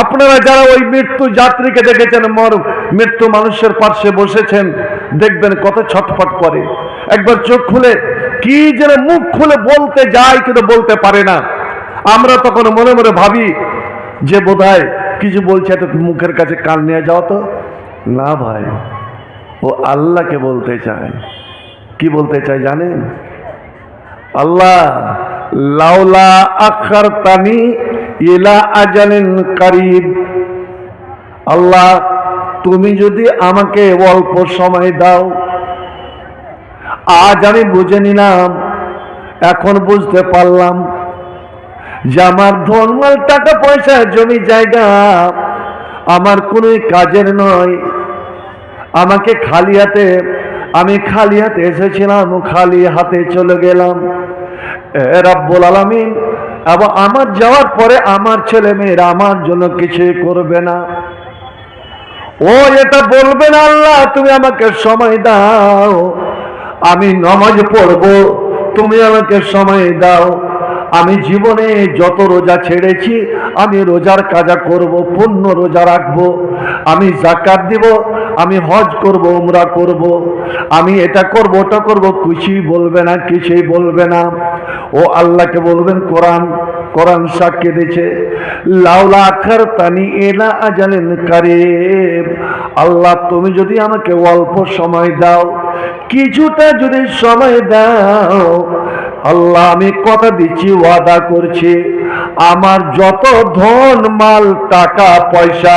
আপনারা যারা ওই মৃত্যু যাত্রীকে দেখেছেন, মৃত্যু মানুষের পাশে বসেছেন, দেখবেন কত ছটফট করে। একবার চোখ খুলে কি যেন মুখ খুলে বলতে যায় কিন্তু বলতে পারে না। আমরা তখন মনে মনে ভাবি যে বোধহয় কিছু বলছে, এত মুখের কাছে কান নিয়ে যাও তো। না ভাই, ও আল্লাহকে বলতে চায়। কি বলতে চায় জানেন? আল্লাহ লাউলা আখারতানি ইলা আজালিন কারিব, আল্লাহ তুমি যদি আমাকে অল্প সময় দাও। আজ আমি বুঝে নিলাম, এখন বুঝতে পারলাম যে আমার ধনমাল টাকা পয়সা জমি জায়গা আমার কোনো কাজের নয়। আমাকে আমি খালি হাতে এসেছিলাম, খালি হাতে চলে গেলাম। রব্বুল আলামিন এবং আমার যাওয়ার পরে আমার ছেলে মেয়েরা আমার জন্য কিছুই করবে না। ও এটা বলবে না, আল্লাহ তুমি আমাকে সময় দাও, আমি নামাজ পড়বো, তুমি আমাকে সময় দাও। আমি জীবনে যত রোজা ছেড়েছি আমি রোজার কাজা করব, পূর্ণ রোজা রাখবো, আমি যাকাত দিব, আমি হজ করব, উমরা করব, আমি এটা করব ওটা করব, কিছুই বলবে না, কিছুই বলবে না। ও আল্লাহকে বলবেন, কোরআন সাক্ষী দিয়েছে, লাউলা আখারতানি ইলা আজালিন কারিব, আল্লাহ তুমি যদি আমাকে অল্প সময় দাও, কিছুটা যদি সময় দাও, আল্লাহ আমি কথা দিচ্ছি, ওয়াদা করছি, আমার যত ধন মাল টাকা পয়সা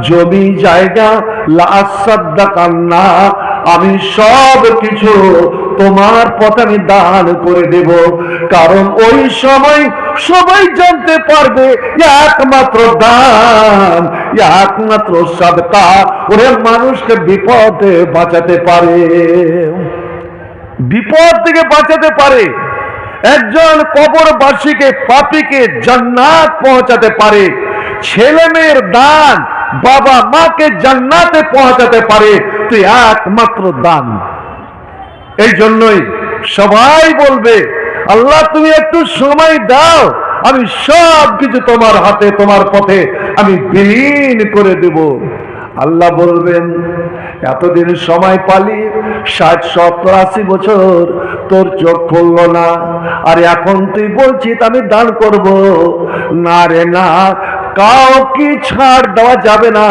জমি জায়গা লাসাদ্দাকান্না, আমি সব কিছু তোমার পথে আমি দান করে দেব। কারণ ওই সময় সবাই জানতে পারবে একমাত্র দান, একমাত্র সাদকা ওরে মানুষকে বিপদে বাঁচাতে পারে, বিপদ থেকে বাঁচাতে পারে। একজন কবরবাসীকে পাপীকে জান্নাত পৌঁছাতে পারে। ছেলে মেয়ের দান বাবা মাকে জান্নাতে পৌঁছাতে পারে, তুই একমাত্র দান। এই জন্যই সবাই বলবে, আল্লাহ তুমি একটু সময় দাও, আমি সব কিছু তোমার হাতে তোমার পথে আমি বিলীন করে দেব। আল্লাহ বলবেন, এতদিন সময় পালি, 60, 70, 80 বছর তোর চোখ খুললো না, আর এখন তুই বলছিস আমি দান করব। না রে না, কাউকে ছাড় দেওয়া যাবে না,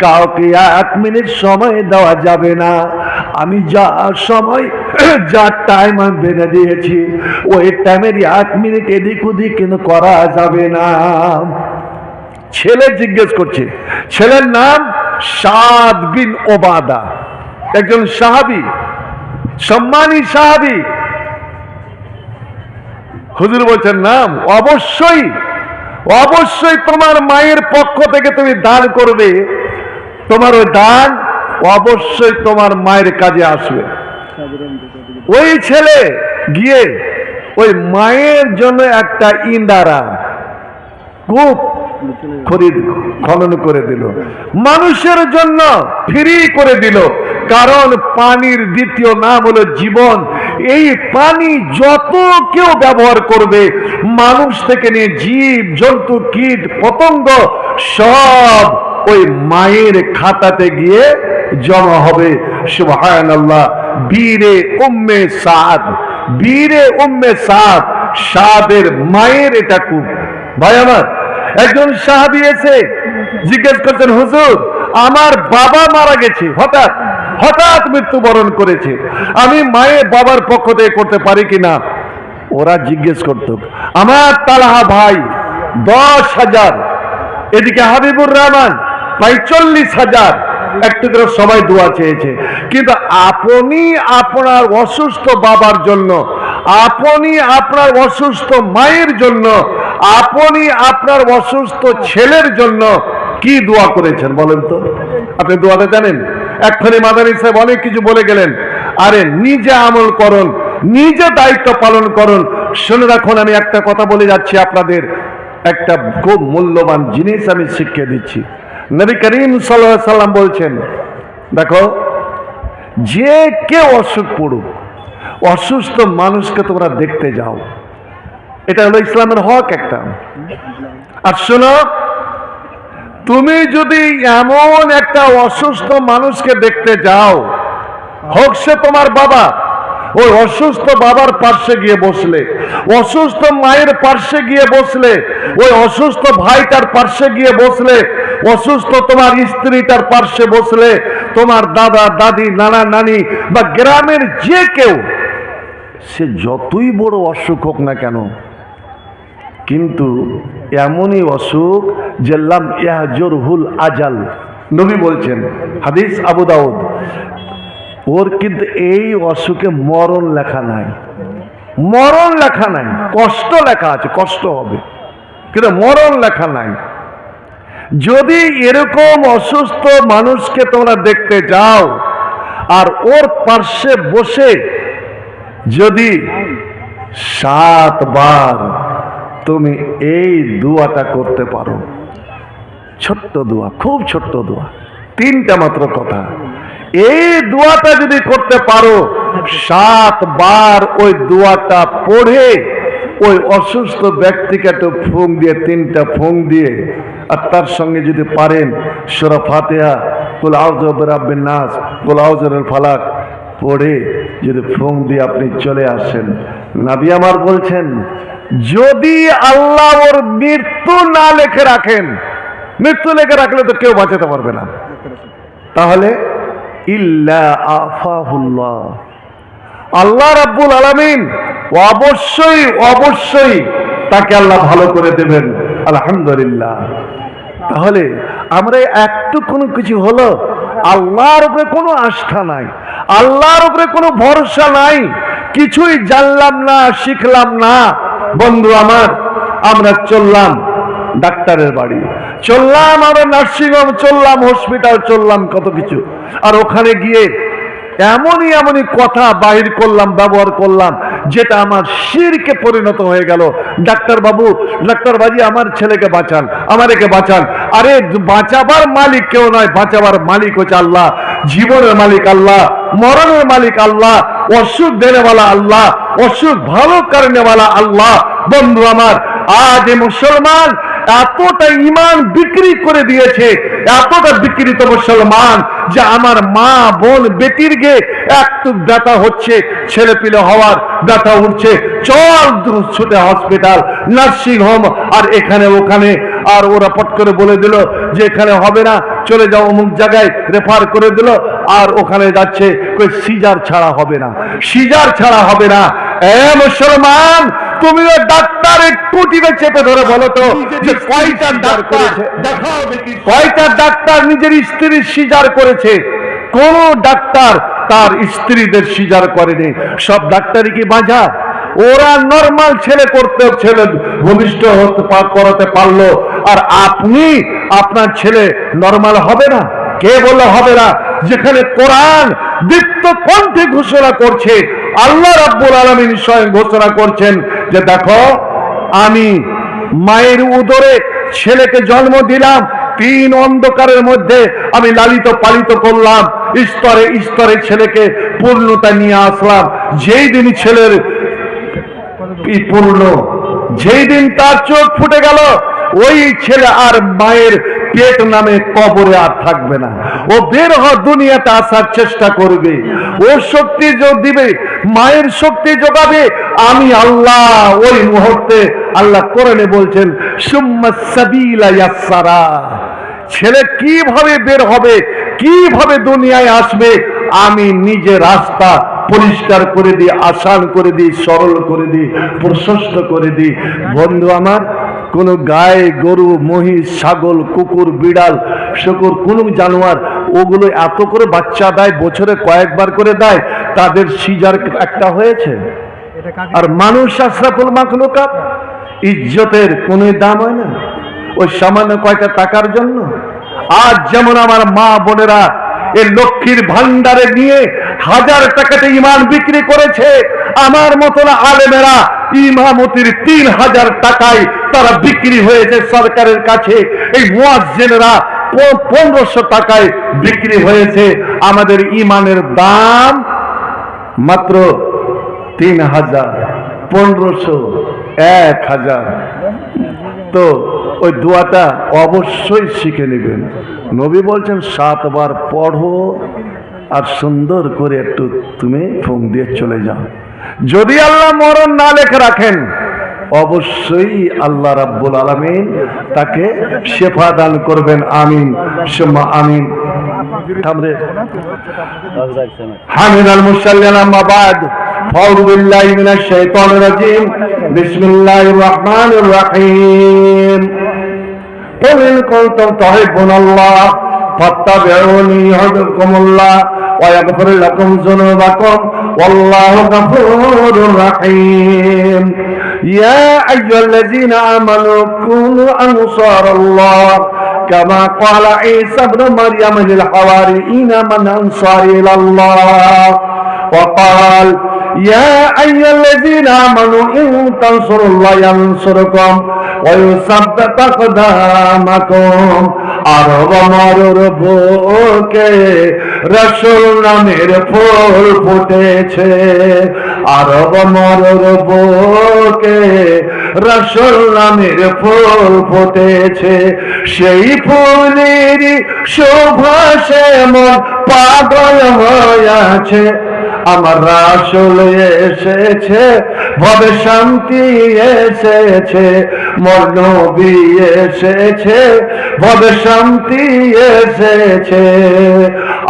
কাউকে 1 মিনিট সময় দেওয়া যাবে না। আমি যা সময় যা টাইম আমি বেঁধে দিয়েছি, ওই টাইমের 1 মিনিট এদিক ওদিক কিন্তু করা যাবে না। ছেলে জিজ্ঞেস করছে, ছেলের নাম সাদ বিন ওবাদা, একজন সাহাবী, সম্মানী সাহাবী। হুজুর বলছেন, নাম অবশ্যই অবশ্যই তোমার মায়ের পক্ষ থেকে তুমি দান করবে, তোমার ওই দান অবশ্যই তোমার মায়ের কাজে আসবে। ওই ছেলে গিয়ে ওই মায়ের জন্য একটা ইন্দারা কূপ খনন করে দিল, মানুষের জন্য ফ্রি করে দিল। কারণ পানির দ্বিতীয় নাম হলো জীবন। এই পানি যত কেউ ব্যবহার করবে, মানুষ থেকে নিয়ে জীব জন্তু কীট পতঙ্গ সব ওই মায়ের খাতাতে গিয়ে জমা হবে। সুবহানাল্লাহ। বীরে উম্মে সাদ, বীরে উম্মে সাদ, সাদের মায়ের এটা কূপ। ভাই আমার, একজন সাহাবী এসে জিজ্ঞেস করছেন, হুজুর আমার বাবা মারা গেছে, হঠাৎ মৃত্যুবরণ করেছে, আমি মায়ের বাবার পক্ষ থেকে করতে পারি কিনা? ওরা জিজ্ঞেস করত, আমার তালহা ভাই 10,000, এদিকে হাবিবুর রহমান প্রায় 40,000, একটু করে সবাই দোয়া চেয়েছে। কিন্তু আপনি আপনার অসুস্থ বাবার জন্য, আপনি আপনার অসুস্থ মায়ের জন্য, আপনি আপনার অসুস্থ ছেলের জন্য কি দোয়া করেছেন বলেন তো? আপনি দোয়াটা জানেন? এক্ষুনি মাদানী সাহেব অনেক কিছু বলে গেলেন। আরে নিজে আমল করুন, নিজে দায়িত্ব পালন করুন। শুনে রাখুন, আমি একটা কথা বলে যাচ্ছি আপনাদের, একটা খুব মূল্যবান জিনিস আমি শিখিয়ে দিচ্ছি। নবী করিম সাল্লাল্লাহু আলাইহি সাল্লাম বলছেন, দেখো যে কেউ অসুখ পড়ুক, অসুস্থ মানুষকে তোমরা দেখতে যাও, এটা হলো ইসলামের হক একটা। আর শোনো, তুমি যদি এমন একটা অসুস্থ মানুষকে দেখতে যাও, হোক সে তোমার বাবা, ওই অসুস্থ বাবার পার্শ্বে গিয়ে বসলে, অসুস্থ মায়ের পার্শ্বে গিয়ে বসলে, ওই অসুস্থ ভাইটার পার্শ্বে গিয়ে বসলে, অসুস্থ তোমার স্ত্রীটার পার্শ্বে বসলে, তোমার দাদা দাদি নানা নানি বা গ্রামের যে কেউ, সে যতই বড় অসুখ হোক না কেন, কিন্তু এমনই অসুখ যে লাম ইয়াহজুরহুল আজাল, নবী বলছেন, হাদিস আবু দাউদ, ওর কিন্তু এই অসুখে মরণ লেখা নাই, মরণ লেখা নাই, কষ্ট লেখা আছে, কষ্ট হবে কিন্তু মরণ লেখা নাই। যদি এরকম অসুস্থ মানুষকে তোমরা দেখতে যাও আর ওর পার্শ্বে বসে যদি 7 বার তুমি এই দোয়াটা করতে পারো, ছোট্ট দোয়া, খুব ছোট্ট দোয়া, 3টা মাত্র কথা, এই দোয়াটা যদি করতে পারো, 7 বার ওই দোয়াটা পড়ে ওই অসুস্থ ব্যক্তিকে একটু ফুঁক দিয়ে, 3টা ফুঁক দিয়ে, আর তার সঙ্গে যদি পারেন সূরা ফাতিহা, কুল আউযু বিরাব্বিন নাস, কুল আউযু বিল ফালাক পড়ে যদি ফুঁক দিয়ে আপনি চলে আসেন, নবী আমার বলছেন, যদি আল্লাহ ওর মৃত্যু না লেখে রাখেন, মৃত্যু লেখে রাখলে তো কেউ বাঁচাতে পারবে না, তাহলে ইল্লা আফাহুল্লাহ, আল্লাহ রাব্বুল আলামিন অবশ্যই অবশ্যই তাকে আল্লাহ ভালো করে দেবেন, আলহামদুলিল্লাহ। তাহলে আমরা একটু কোনো কিছু হলো, আল্লাহর উপরে কোনো আস্থা নাই, আল্লাহর উপরে কোনো ভরসা নাই, কিছুই জানলাম না, শিখলাম না, বন্ধু আমার, আমরা চললাম ডাক্তারের বাড়ি, চললাম আমরা নার্সিংহোম, চললাম হসপিটাল, চললাম কত কিছু, আর ওখানে গিয়ে এমনই কথা বাহির করলাম, ব্যবহার করলাম, যেটা আমার শিরকে পরিণত হয়ে গেল। ডাক্তার বাবু, ডাক্তার বাজি, আমার ছেলেকে বাঁচান, আমার একে বাঁচান। আরে বাঁচাবার মালিক কেউ নয়, বাঁচাবার মালিক হচ্ছে আল্লাহ, জীবনের মালিক আল্লাহ, মরণের মালিক আল্লাহ, অসুখ দেনেওয়ালা আল্লাহ, অসুখ ভালো করেনেওয়ালা আল্লাহ। বন্ধু আমার, আজ এই মুসলমান এতটা ইমান বিক্রি করে দিয়েছে, এতটা বিকৃত মুসলমান, যে আমার মা বোন বেটির গে একটু ব্যথা হচ্ছে, ছেলে পিলে হওয়ার ব্যথা উঠছে, চল ছুটে হসপিটাল, নার্সিং হোম, আর এখানে ওখানে, আর ওরা পট করে বলে দিল যে এখানে হবে না, চলে যাও অমুক জায়গায়, রেফার করে দিল, আর ওখানে যাচ্ছে, কই সিজার ছাড়া হবে না, সিজার ছাড়া হবে না। এ মুসলমান, তুমি ডাক্তার একটু টিপে চেপে ধরে বলো তো যে কয়টা ডাক্তার দেখাও দেখি, কয়টা ডাক্তার নিজের স্ত্রীর সিজার করেছে? কোন ডাক্তার তার স্ত্রীদের সিজার করেনি। সব ডাক্তারই কি বাঁচা? ওরা নরমাল ছেলে করতে, ছেলে ভূমিষ্ঠ করাতে পারলো, আর আপনি আপনার ছেলে নরমাল হবে না? কে বললো হবে না? যেখানে কোরআন দীপ্ত কণ্ঠে ঘোষণা করছে, আল্লাহ রাব্বুল আলামিন স্বয়ং ঘোষণা করছেন যে দেখো, আমি মায়ের উদরে ছেলেকে জন্ম দিলাম, 3 অন্ধকারের মধ্যে আমি লালিত পালিত করলাম, স্তরে স্তরে ছেলেকে পূর্ণতা নিয়ে আসলাম। যেই দিন ছেলের পূর্ণ, যেই দিন তার চোখ ফুটে গেল, ওই ছেলে আর মায়ের পেট নামে কবরে আর থাকবে না, ও বের হওয়া দুনিয়াতে আসার চেষ্টা করবে, ও শক্তি দিবে, মায়ের শক্তি যোগাবে। আমি আল্লাহ ওই মুহূর্তে, আল্লাহ কোরআনে বলছেন, সুম্মা সাবিলা ইয়াসসারা, ছেলে কিভাবে বের হবে, কিভাবে দুনিয়ায় আসবে, আমি নিজে রাস্তা পরিষ্কার করে দিই, আসান করে দিই, সরল করে দিই, প্রশস্ত করে দিই। বন্ধু আমার, কোন গায়ে গরু, মহিষ, ছাগল, কুকুর, বিড়াল, শুকুর, কোন জানোয়ার, ওগুলো এত করে বাচ্চা দেয়, বছরে কয়েকবার করে দেয়, তাদের সিজার একটা হয়েছে? আর মানুষ আশরাফুল মাখলুকাত, ইজ্জতের কোনো দাম হয় না ওই সামান্য কয়টা টাকার জন্য। আজ যেমন আমার মা বোনেরা এই লক্ষ্মীর ভান্ডারে নিয়ে 1000 টাকাতে ইমান বিক্রি করেছে, আমার মতন আলেমেরা ইমামতির 3000 টাকায় তারা বিক্রি হয়েছে সরকারের কাছে। এই মুয়াজ্জিনরা 1500 টাকায় বিক্রি হয়েছে। আমাদের ইমানের দাম মাত্র 3000, 1500, 1000। তো ওই দোয়াটা অবশ্যই শিখে নেবেন। নবী বলছেন 7 বার পড়ো আর সুন্দর করে একটু তুমি ফুঁক দিয়ে চলে যাও। যদি আল্লাহ মরণ না লেখে রাখেন, অবশ্যই আল্লাহ রাব্বুল আলামিন তাকে শেফা দান করবেন। আমিন সুম্মা আমিন। হামিদাল মুসাল্লিন আম্মা বাদ, আউযু বিল্লাহি মিনাশ শাইতানির রাজীম, বিসমিল্লাহির রহমানির রহিম। قل إن كنتم تحبون الله فاتبعوني يحببكم الله ويغفر لكم ذنوبكم والله غفور رحيم يا أيها الذين آمنوا كونوا أنصار الله كما قال عيسى ابن مريم للحواريين من أنصاري إلى الله وقال يا أيها الذين آمنوا إن تنصروا الله ينصركم ويثبت أقدامكم। আরব মরুর বুকে রাসূল নামের ফুল ফুটেছে, আরব মরুর বুকে রাসূল নামের ফুল ফুটেছে। সেই ফুলের সুবাসে মন পাগল হয়েছে। আমার রাসূল এসেছে, ভবে শান্তি এসেছে। মোর নবী এসেছে, ভবে শান্তি এসেছে।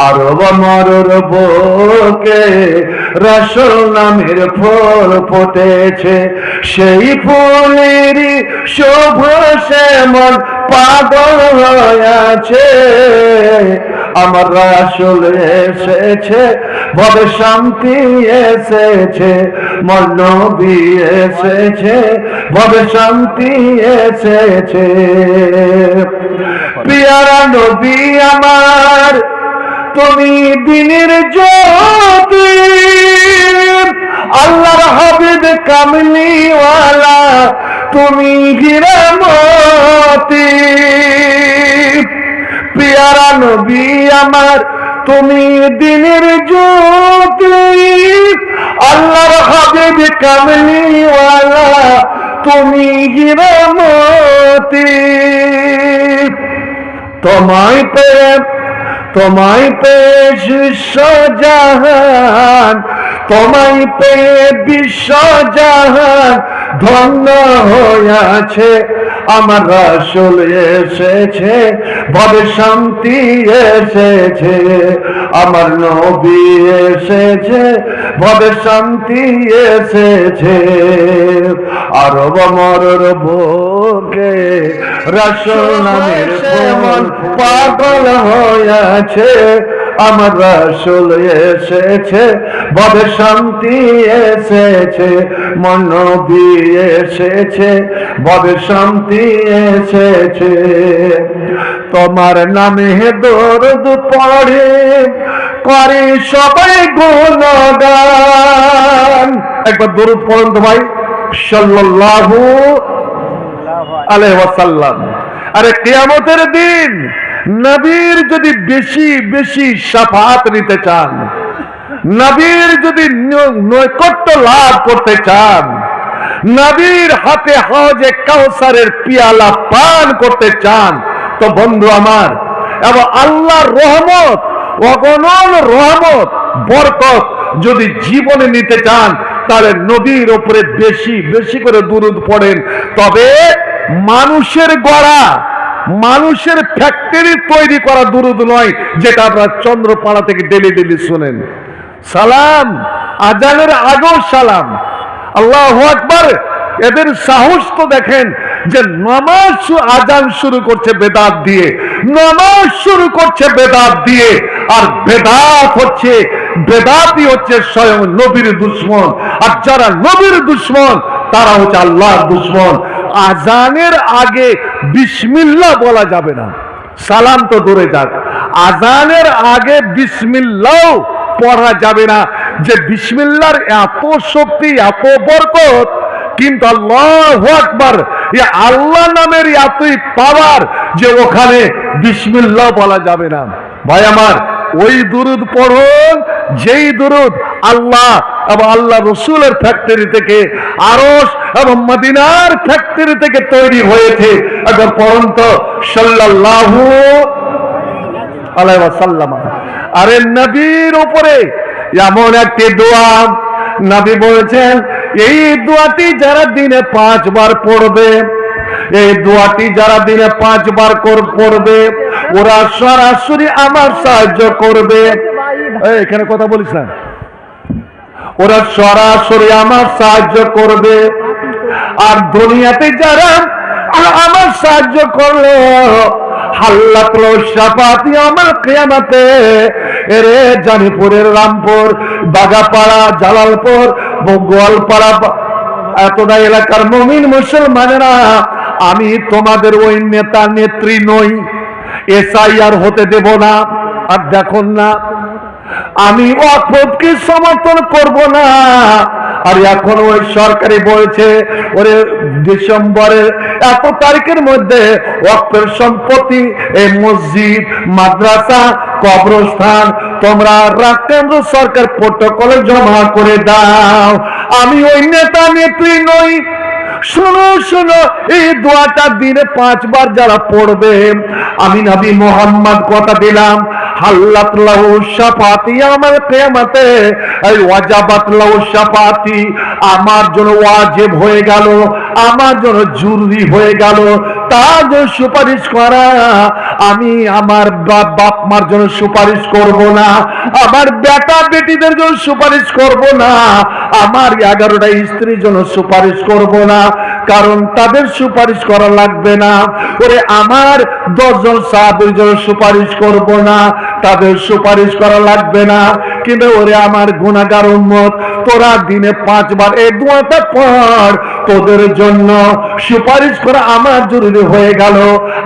আরব মরুর বুকে রাসূল নামের ফুল ফুটেছে। সেই ফুলের সুবাসে মন পাগল হয়েছে। আমার রাসূল এসেছে, ভবে শান্তি এসেছে। মোর নবী এসেছে, ভবে শান্তি এসেছে। প্রিয়ারা নবী আমার, তুমি দিনের জ্যোতি, আল্লাহর হাবিব কামলিওয়ালা, তুমি হীরামতি। প্রিয়ারা নবী আমার, তুমি দিনের জ্যোতি, আল্লাহর হাবিব কামলিওয়ালা, তুমি হীরামতি। তোমায় পেয়ে বিশ্বজাহান, তোমায় পেয়ে বিশ্বজাহান ধন্য হয়েছে। আমার রাসূল এসেছে, ভবে শান্তি এসেছে। আমার নবী এসেছে, ভবে শান্তি এসেছে। আরব মরুর বুকে রাসূল নামের ফুল পাগল হয়েছে। আমার রাসূল এসেছে, ভবে শান্তি এসেছে। মোর নবী এসেছে, ভবে শান্তি এসেছে। তোমার নামে দরুদ পড়ে করে সবাই গুণগান। একবার দরুদ পড়ুন তো ভাই, সাল্লাল্লাহু আলাইহি ওয়াসাল্লাম। আরে কিয়ামতের দিন নবীর যদি বেশি বেশি শাফাআত নিতে চান, নবীর যদি নৈকট্য লাভ করতে চান, নবীর হাতে হাউজে কাউসারের পিয়ালা পান করতে চান, তো বন্ধু আমার, এবং আল্লাহর রহমত, অগণন রহমত, বরকত যদি জীবনে নিতে চান, তাহলে নবীর উপরে বেশি বেশি করে দুরূদ পড়েন। তবে মানুষের গড়া, মানুষের ফ্যাক্টরি তৈরি করা দুরূদ নয়, যেটা আপনারা চন্দ্রপাড়া থেকে ডেলি ডেলি শুনেন। সালাম আজানের আগেও সালাম, আল্লাহু আকবার। এদের সাহস তো দেখেন যে নামাজ আজান শুরু করছে বেদাত দিয়ে, নামাজ শুরু করছে বেদাত দিয়ে। আর বেদাতই হচ্ছে স্বয়ং নবীর দুশমন। আর যারা নবীর দুশমন তারা হচ্ছে আল্লাহর দুশমন। আজানের আগে বিসমিল্লাহ বলা যাবে না, সালাম তো দূরে যাক, আজানের আগে বিসমিল্লাহ পড়া যাবে না। যে বিসমিল্লাহর এত শক্তি, এত বরকত, কিন্তু আল্লাহু আকবার, আল্লাহ নামের এতই পাওয়ার যে ওখানে বিসমিল্লাহ বলা যাবে না। ভাই আমার, ওই দুরূদ পড়ুন যেই দুরূদ আল্লাহ এবং আল্লাহ রসুলের ফ্যাক্টরি থেকে, আরশ এবং মদিনার ফ্যাক্টরি থেকে তৈরি হয়েছে, একবার পরন্ত সাল্লাল্লাহু আলাইহি ওয়াসাল্লাম। আরে নবীর উপরে এমন একটি দোয়া নবী বলেছেন, এই দোয়াটি যারা দিনে 5 বার পড়বে, এই দোয়াটি যারা দিনে 5 বার পড়বে, ওরা সরাসরি আমার সাহায্য করবে। এখানে কথা বলিস না, ওরা সরাসরি আমার সাহায্য করবে। আর দুনিয়াতে যারা আমার সাহায্য করলো, হাল্লাতুল শাফাতি আমার কিয়ামতে, এরে জানিপুরের রামপুর, বাগাপাড়া, জালালপুর, গোয়ালপাড়া, এতটা এলাকার মুমিন মুসলমানেরা, আমি তোমাদের ওই নেতা নেত্রী নই, এসআইআর হতে দেব না। আর দেখুন না, আমি ওয়াকফকে সমর্থন করব না। আর এখন ওই সরকারি বলছে, ওরে ডিসেম্বরের এত তারিখের মধ্যে ওয়াকফের সম্পত্তি, এই মসজিদ, মাদ্রাসা, কবরস্থান তোমরা কেন্দ্র সরকার প্রটোকলে জমা করে দাও। আমি ওই নেতা নেত্রী নই। শোনো শোনো, এই দোয়াটা দিনে 5 বার যারা পড়বে, আমি নবী মুহাম্মদ কথা দিলাম, হাল্লাত লাহু শাফাতি আমার কিয়ামতে, এই ওয়াজাবাত লাহু শাফাতি আমার জন্য ওয়াজিব হয়ে গেল, আমার জন্য জরুরি হয়ে গেল। তার জন্য সুপারিশ করা, আমি আমার বাপ মার জন্য সুপারিশ করব না, আমার বেটা বেটিদের জন্য সুপারিশ করব না, আমার 11টা স্ত্রীর জন্য সুপারিশ করব না, কারণ তাদের সুপারিশ করা লাগবে না। ওরে আমার 10 জন সাহাবীর জন্য সুপারিশ করব না, তাদের সুপারিশ করা লাগবে না। কিন্তু ওরে আমার গুনাহগার উম্মত, তোরা দিনে 5 বার এই দোয়াটা পড়, তোদের জন্য সুপারিশ করা আমার জরুরি হয়ে গেল।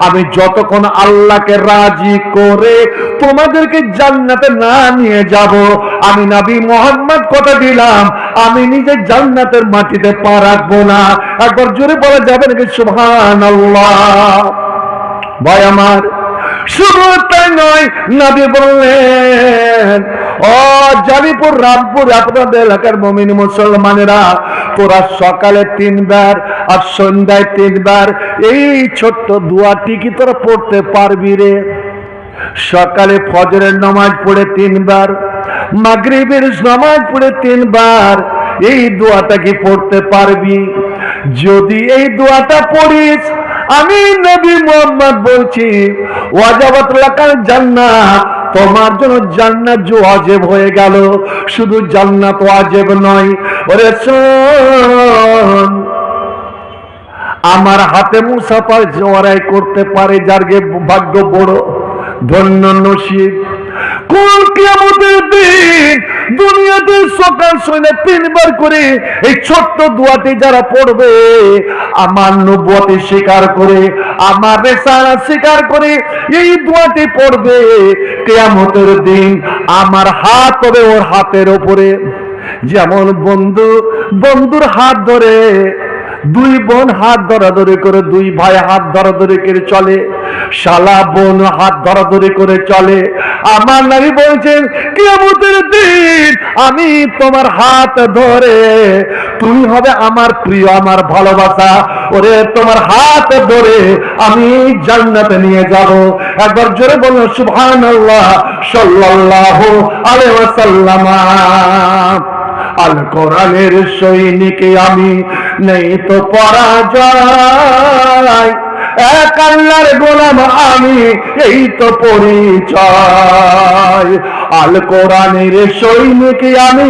আমি যতক্ষণ আল্লাহকে রাজি করে তোমাদেরকে জান্নাতে না নিয়ে যাব, আমি নবী মুহাম্মদ কথা দিলাম, আমি নিজে জান্নাতের মাটিতে পা রাখবো না। একবার জোরে বলা যাবে নাকি সুবহানাল্লাহ? ভাই আমার, শুধু তাই নয়, নবী বললেন, ও জালিপুর রামপুর আপনাদের এলাকার মুমিন মুসলমানেরা, তোরা সকালে 3 বার আর সন্ধ্যায় 3 বার এই ছোট্ট দোয়াটি কি তোরা পড়তে পারবি রে? সকালে ফজরের নামাজ পড়ে 3 বার, মাগরিবের নামাজ পড়ে 3 বার এই দোয়াটা কি পড়তে পারবি? যদি এই দোয়াটা পড়িস, আমি নবী মুহাম্মদ বলছি, ওয়াজাবাত লাকাল জান্নাহ, তোমার জন্য জান্নাত ওয়াজিব হয়ে গেল। শুধু জান্নাত ওয়াজিব নয়, ওরে শোন, আমার হাতে মুসাফার জোয়ারাই করতে পারে যার ভাগ্য বড়, ধন্য নসিব। কোন কিয়ামতের দিন দুনিয়াতে সকাল সন্ধ্যা 3 বার করে এই ছোট্ট দোয়াটি যারা পড়বে, আমার নবুয়তি স্বীকার করে, আমার রিসালাত স্বীকার করে এই দোয়াটি পড়বে, কিয়ামতের দিন আমার হাত হবে ওর হাতের উপরে। যেমন বন্ধুর হাত ধরে 2 বোন হাত ধরাধরি করে, 2 ভাই হাত ধরাধরি করে চলে, শালা বোন হাত ধরাধরি করে চলে। আমার নবী বলছেন, কিয়ামতের দিন আমি তোমার হাত ধরে, তুমি হবে আমার প্রিয়, আমার ভালোবাসা, ওরে তোমার হাত ধরে আমি জান্নাতে নিয়ে যাব। একবার জোরে বলুন সুবহানাল্লাহ সাল্লাল্লাহু আলাইহি ওয়াসাল্লাম। আল কোরআনের সৈনিকে আমি, নেই তো পরাজয়, এক আল্লাহর গোলাম আমি, এই তো পরিচয়। আল কোরআনের সৈনিক আমি,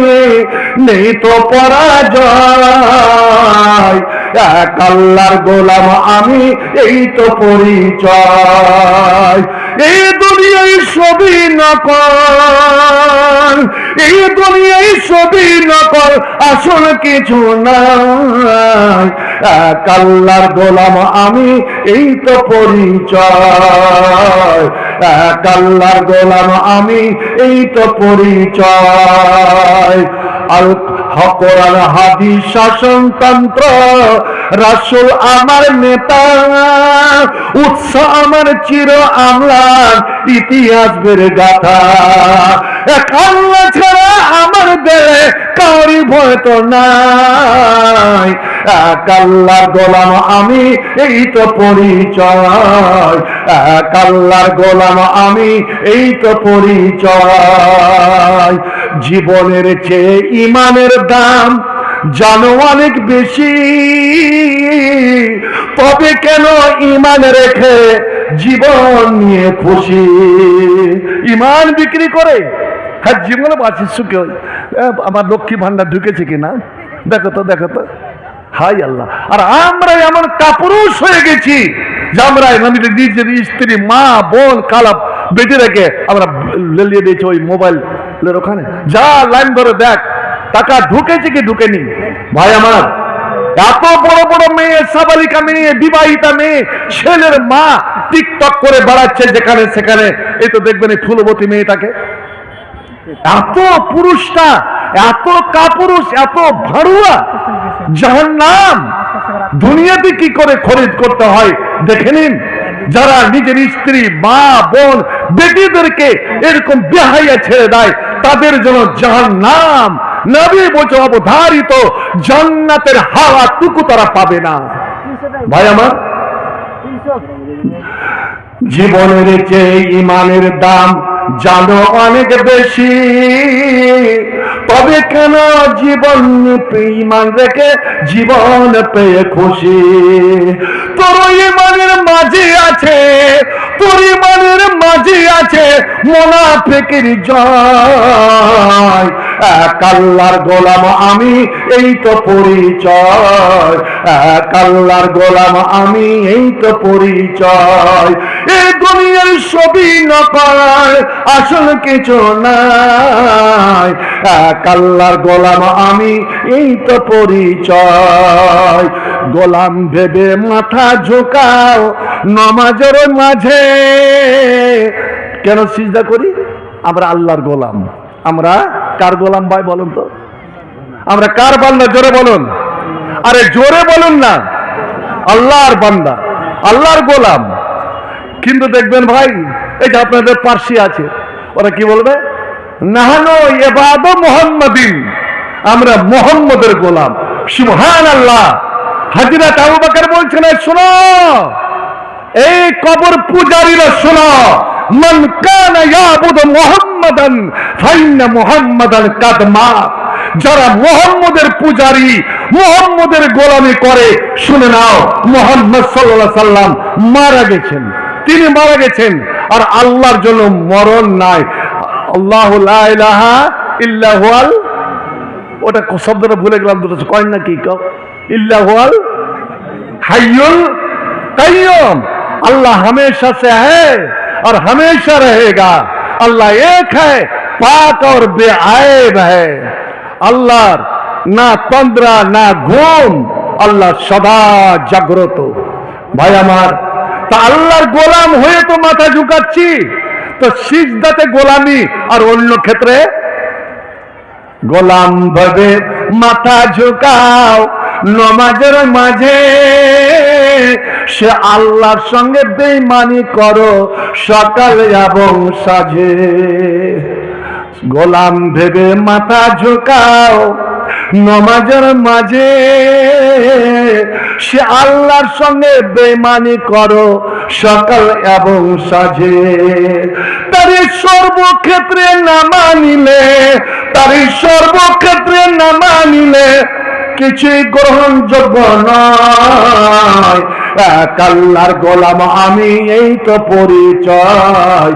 নেই তো পরাজয়, এক আল্লাহর গোলাম আমি, এই তো পরিচয়। এই দুনিয়ায় সবই নকল, এই দুনিয়ায় সবই নকল, আসল কিছু নাই, এক আল্লাহর গোলাম আমি, এই তো পরিচয়। এক আল্লাহর গোলাম আমি, এই তো পরিচয়। আল কোরআন হাদিস শাসনতন্ত্র, রাসূল আমার নেতা, উৎসাহ আমার চির আমলান, ইতিহাস বেড়ে গাথা। এক আল্লাহ ছাড়া আমার দেহে কারি ভয় তো নাই। এক আল্লাহর গোলাম আমি, এই তো পরিচয়। এক আল্লাহর গোলাম আমি, এই তো পরিচয়। জীবনের চেয়ে ইমানের দাম জানো অনেক বেশি, তবে কেন ইমান রেখে জীবন নিয়ে খুশি? ইমান বিক্রি করে হ্যাঁ জীবনে বাঁচিস সুখে। আমার লক্ষ্মী ভান্ডার ঢুকেছে কিনা দেখো তো, দেখো তো। হাই আল্লাহ! আর আমরা এমন কাপুরুষ হয়ে গেছি যে আমরা নিজের স্ত্রী, মা, বোন, কালা বেটি রেখে আমরা লেলিয়ে দিয়েছি ওই মোবাইলের ওখানে। যা লাইন ধরে দেখ টাকা ঢুকেছে কি ঢুকেনি। ভাই আমার, এত বড় বড় মেয়ে, সাবালিকা মেয়ে, বিবাহিতা মেয়ে, ছেলের মা টিকটক করে বেড়াচ্ছে যেখানে সেখানে। এই তো দেখবেন এই ফুলবতী মেয়েটাকে। এত পুরুষটা এত কাপুরুষ, এত ভাড়ুয়া, জাহান্নাম। দুনিয়াতে কি করে খরিদ করতে হয় দেখে নিন। যারা নিজের স্ত্রী, মা, বোন, বেটিদেরকে এরকম বেহাইয়া ছেড়ে দেয়, তাদের জন্য জাহান্নাম। নবী বলছে অবধারিত জান্নাতের হাওয়া টুকু তারা পাবে না। ভাই আমার, জীবনের চেয়ে ইমানের দাম জানো অনেক বেশি, তবে কেন জীবন ইমান রেখে জীবন পেয়ে খুশি? তোর ইমানের মাঝে আছে, তোর ইমানের মাঝে আছে মুনাফিকের জয়। এক আল্লাহর গোলাম আমি, এই তো পরিচয়। এক আল্লাহর গোলাম আমি, এই তো পরিচয়। এই দুনিয়ার সবই নকল, আসল কিছু নাই। এক আল্লাহর গোলাম আমি, এই তো পরিচয়। গোলাম ভেবে মাথা ঝুঁকাও নামাজের মাঝে। কেন সিজদা করি? আমরা আল্লাহর গোলাম। আমরা কার গোলাম ভাই বলুন তো? আমরা কার বান্দা? জোরে বলুন। আরে জোরে বলুন না। আল্লাহর বান্দা, আল্লাহর গোলাম। কিন্তু দেখবেন ভাই, এই যে আপনাদের পার্সি আছে, ওরা কি বলবে? নাহানু ইবাদু মুহাম্মাদিন, আমরা মুহাম্মদের গোলাম। সুবহানাল্লাহ। হযরত আবু বকর বলছেন, শোনো এই কবর পূজারীরা, শোনো, মান কানা ইয়াবুদু মুহাম্মাদান ফাইন্না মুহাম্মাদান কাদ মাত। যারা মুহাম্মদের পূজারী, মুহাম্মদের গোলামি করে, শুনে নাও মুহাম্মদ সাল্লাল্লাহু আলাইহি সাল্লাম মারা গেছেন। তিনি মারা গেছেন, আর আল্লাহর জন্য মরণ নাই। আল্লাহু লা ইলাহা ইল্লা হুয়াল, ওটা শব্দটা ভুলে গেলাম, দুটো কয় না কি কও, ইল্লা হুয়াল হাইয়ুল কাইয়ুম। अल्लाह हमेशा से है और हमेशा रहेगा। अल्लाह एक है, पाक और बेआब है। अल्लाह ना तंद्रा ना घुम, अल्लाह सदा जागृत। भाई আমার, তা আল্লাহর গোলাম হয়ে তো মাথা ঝুঁকাচ্ছি, তো সিজদাতে গোলামি আর অন্য ক্ষেত্রে গোলাম ভাবে মাথা ঝুঁকাও নামাজের মাঝে। সে আল্লাহর সঙ্গে বেঈমানি করো সকাল এবং সাঁঝে। গোলাম ভেবে মাথা ঝুঁকাও নামাজের মাঝে, সে আল্লাহর সঙ্গে বেঈমানি করো সকাল এবং সাঁঝে। তারই সর্বক্ষেত্রে না মানিলে, তারই সর্বক্ষেত্রে না মানিলে কিছুই গ্রহণযোগ্য নয়। এক আল্লাহর গোলাম আমি, এই তো পরিচয়।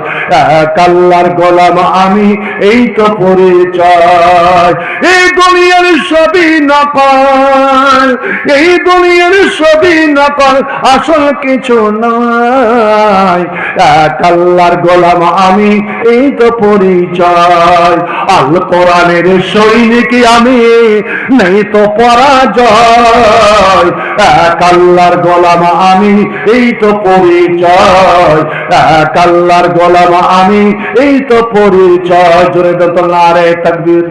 এক আল্লাহর গোলাম আমি, এই তো পরিচয়। এই দুনিয়ার সবই নকল, এই দুনিয়ার সবই নকল, আসল কিছু নাই। এক আল্লাহর গোলাম আমি, এই তো পরিচয়। আল কোরআনের সৈনিক আমি, নেই তো পরাজয়। এক আল্লাহর গোলাম আমি, এই তো পরিচয়। এক আল্লাহর গোলাম আমি, এই তো পরিচয়। জোরে তো নারে তাকবীর।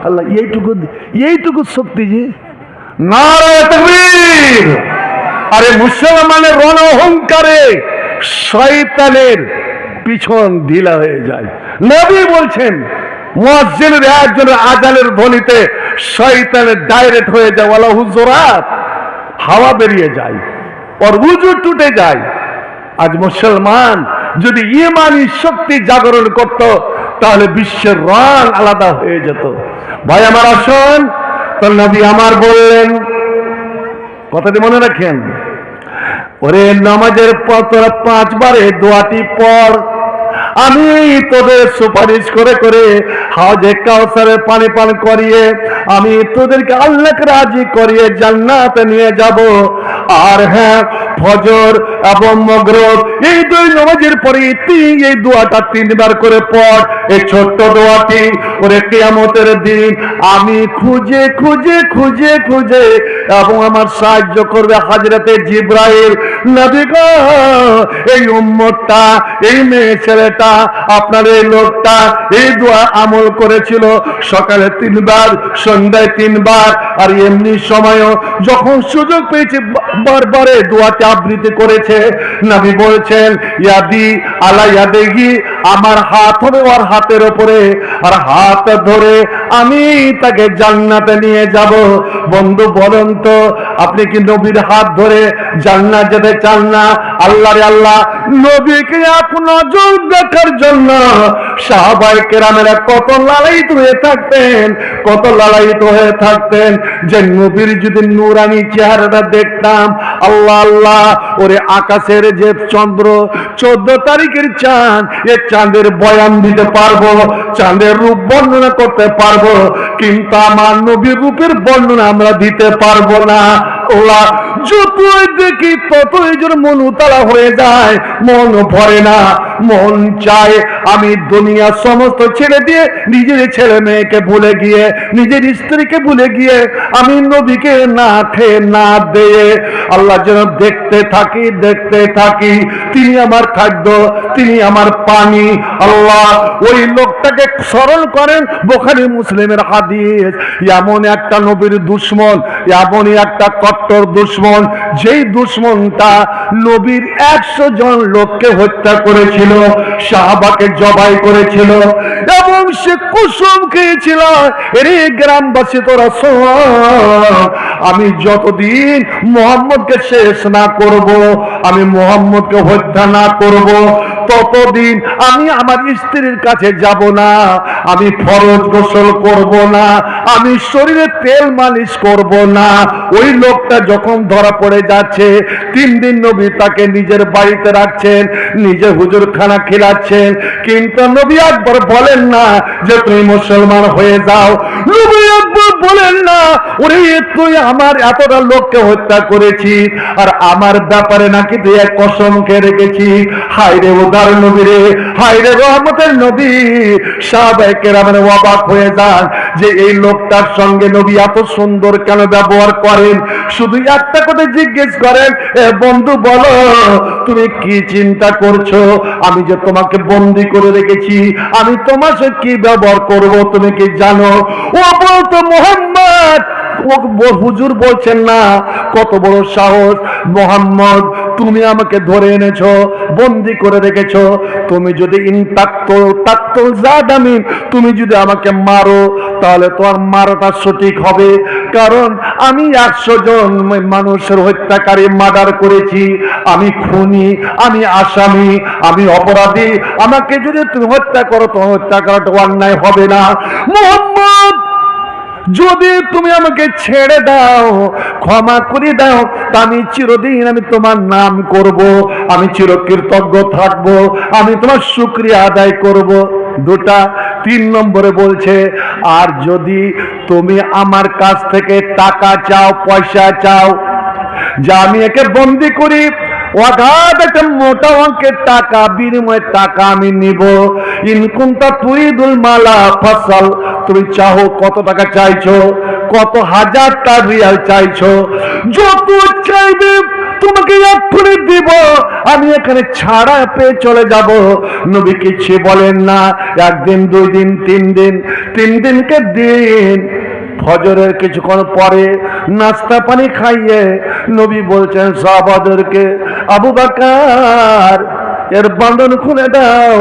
আল্লাহ এইটুকু শক্তি যে নারে তাকবীর। আরে মুসলমানের রণ অহংকারে শয়তানের পিছন ঢিলা হয়ে যায়। নবী বলছেন মুয়াজ্জিনের একজনের আজানের ধ্বনিতে শয়তানের ডাইরেক্ট হয়ে যায়, ওয়ালা হুজুরাত, হাওয়া বেরিয়ে যায়, ওর উজু টুটে যায়। আজ মুসলমান যদি ইমানি শক্তি জাগরণ করত, তাহলে বিশ্বের রং আলাদা হয়ে যেত। ভাই আমার আসুন, তো নবী আমার বললেন, কথাটি মনে রাখেন, ওরে নামাজের পর তোরা 5 বারে দোয়াটি পড়, আমি তোদের সুপারিশ করে করে হাউজে কাউসারের পানি পান করিয়ে আমি তোদেরকে আল্লাহকে রাজি করিয়ে জান্নাতে নিয়ে যাব। আর হ্যাঁ, ফজর এবং মাগরিব এই 2 নামাজের পরে এই দোয়াটা 3 বার করে পড়। এই ছোট্ট দোয়াটি ওরে কিয়ামতের দিন আমি খুঁজে খুঁজে খুঁজে খুঁজে এবং আমার সাহায্য করবে হযরতে জিবরাইল। নবী গো, এই উম্মতটা, এই মেয়ে ছেলেটা, আপনার এই লোকটা এই দোয়া আমল করেছিল, সকালে 3 বার, সন্ধ্যায় 3 বার, আর এমনি সময়ও যখন সুযোগ পেয়েছে বারবারে দোয়াটি আবৃত্তি করেছে। নবী বলছেন, ইয়াদি আলা ইয়াদিহি, আমার হাত হবে ওর হাতের উপরে, আর হাত ধরে আমি তাকে জান্নাতে নিয়ে যাব। বন্ধু বলেন তো, আপনি কি নবীর হাত ধরে জান্নাত যেতে চান না? আল্লাহরে আল্লাহ, নবীকে এক নজর দেখার জন্য সাহাবায়ে কেরামেরা কত লালায়িত হয়ে থাকতেন, কত লালায়িত হয়ে থাকতেন যে নবীর যদি নূরানি চেহারাটা দেখতাম, আল্লাহ আল্লাহ, ওরে আকাশের যে চন্দ্র, 14 তারিখের চাঁদ, এ চাঁদের বয়ান দিতে পারবো, চাঁদের রূপ বর্ণনা করতে পারবো, কিন্তু আমার নবীর রূপের বর্ণনা আমরা দিতে পারবো না। আল্লাহ, যতই দেখি ততই যেন মন উতালা হয়ে যায়, মন ভরে না। মন চায় আমি দুনিয়া সমস্ত ছেড়ে দিয়ে নিজের ছেলে মেয়েকে ভুলে গিয়ে, নিজের স্ত্রীকে ভুলে গিয়ে আমি নবীকে না খেয়ে না দিয়ে আল্লাহ যেন দেখতে থাকি, দেখতে থাকি। তিনি আমার খাদ্য, তিনি আমার পানি। আল্লাহ, ওই লোকটাকে স্মরণ করেন, বুখারী মুসলিমের হাদিস। এমন একটা নবীর দুশমন, এমনই একটা কট্টর দুশমন, যেই দুশমনটা নবীর 100 জন লোককে হত্যা করেছিল, সাহাবাকে জবাই করেছিল, এবং সে কুসুম খেয়েছিল, এরে গ্রামবাসী তোরা শোন, আমি যতদিন মুহাম্মদকে শেষ না করব, আমি মুহাম্মদকে হত্যা না করব, ততদিন আমি আমার স্ত্রীর কাছে যাব না, আমি ফরজ গোসল করব না, আমি শরীরে তেল মালিশ করব না। ওই লোকটা যখন ধরা পড়ে যাচ্ছে, 3 দিন নবী তাকে নিজের বাড়িতে রাখছেন, নিজে হুজুরখানা খিলাচ্ছেন, কিন্তু নবী একবার বলেন না যে তুমি মুসলমান হয়ে যাও। নবী একবার বলেন না, ওরে তুই আমার এতটা লোককে হত্যা করেছি, আর আমার ব্যাপারে নাকি তুই এক কসম খেয়ে রেখেছি। হায় রে উদার নবী রে, হায় রে রহমতের নবী। সাহাবায়ে কেরামের অবাক হয়ে যান যে এই লোকটার সঙ্গে নবী এত সুন্দর কেন ব্যবহার করেন। শুধু একটা কথা জিজ্ঞেস করেন, এ বন্ধু বলো তুমি কি চিন্তা করছো? আমি যে তোমাকে বন্দী করে রেখেছি, আমি তোমার সাথে কি ব্যবহার করব তুমি কি জানো? ও বলতো মুহাম্মদ, হুজুর বলছেন না, কত বড় সাহস মুহাম্মদ, তুমি আমাকে ধরে এনেছো, বন্দী করে রেখেছো, তুমি যদি তুমি যদি আমাকে মারো, তাহলে তোমার মারাটা সঠিক হবে, কারণ আমি 100 জন মানুষের হত্যাকারী, মার্ডার করেছি, আমি খুনি, আমি আসামি, আমি অপরাধী। আমাকে যদি তুমি হত্যা করো, তো হত্যা করাটা অন্যায় হবে না। মুহাম্মদ, যদি তুমি আমাকে ছেড়ে দাও, ক্ষমা করে দাও, তা আমি চিরদিন আমি তোমার নাম করব, আমি চিরকৃতজ্ঞ থাকব, আমি তোমার শুকরিয়া আদায় করব। 3 নম্বরে বলছে, আর যদি তুমি আমার কাছ থেকে টাকা চাও, পয়সা চাও, যে আমি একে বন্দি করি, অগাধ একটা মোটা অঙ্কের টাকা বিনিময়ে টাকা আমি নিব। ইনকুনতা তুরিদুল মালা ফাসাল, তুমি চাও কত টাকা চাইছো, কত হাজারটা রিয়াল চাইছো, যত চাইবে তোমাকে এক্ষুনি দিব, আমি এখানে ছাড়া পেয়ে চলে যাব। নবী কিছু বলেন না। একদিন, 2 দিন, 3 দিন, 3 দিনকে দিন ফজরের কিছুক্ষণ পরে নাস্তা পানি খাইয়ে নবী বলছেন সাহাবাদেরকে, আবু বকর এর বাঁধন খুলে দাও।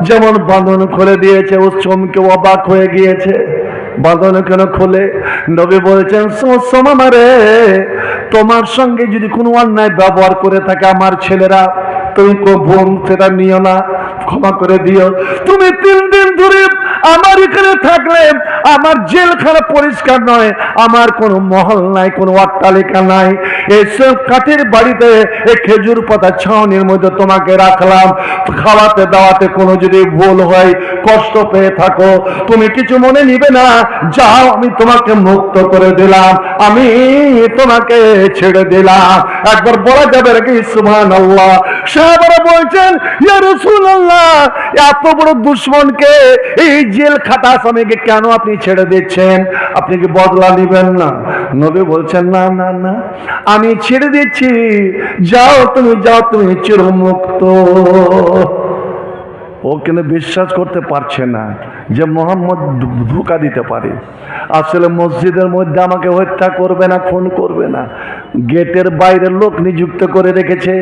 যেমন বাঁধন খুলে দিয়েছে, ও চমকে অবাক হয়ে গিয়েছে। বাঁধন কেন খুলে? নবী বলছেন, সোমা রে, তোমার সঙ্গে যদি কোনো অন্যায় ব্যবহার করে থাকে আমার ছেলেরা, তুমি বোন সেটা নিও না, ক্ষমা করে দিও। তুমি 3 দিন ধরে আমার এখানে থাকলে আমার জেলখানা পরিষ্কার নয়, আমার কোনো মহল নাই, কোনো অট্টালিকা নাই, এইসব কাঠের বাড়িতে এই খেজুর পাতা ছাউনির মধ্যে তোমাকে রাখলাম। খাওয়াতে দাওয়াতে কোনো যদি ভুল হয়, কষ্ট পেয়ে থাকো, তুমি কিছু মনে নিবে না, যাও আমি তোমাকে মুক্ত করে দিলাম, আমি তোমাকে ছেড়ে দিলাম। একবার বলা যাবে নাকি সুবহানাল্লাহ? সাহাবারা বলছেন, ইয়া রাসূলুল্লাহ, এত বড় দুশমনকে এই জেল খাটা আসামিকে কেন আপনি ছেড়ে দিচ্ছেন? আপনি কি বদলা নেবেন না? নবী বলছেন, না না না, আমি ছেড়ে দিচ্ছি, যাও তুমি, যাও তুমি চিরমুক্ত। ও কিন্তু বিশ্বাস করতে পারছে না যে মোহাম্মদ ধোঁকা দিতে পারে। আসলে মসজিদের মধ্যে আমাকে হত্যা করবে না, খুন করবে না, গেটের বাইরে লোক নিযুক্ত করে রেখেছে।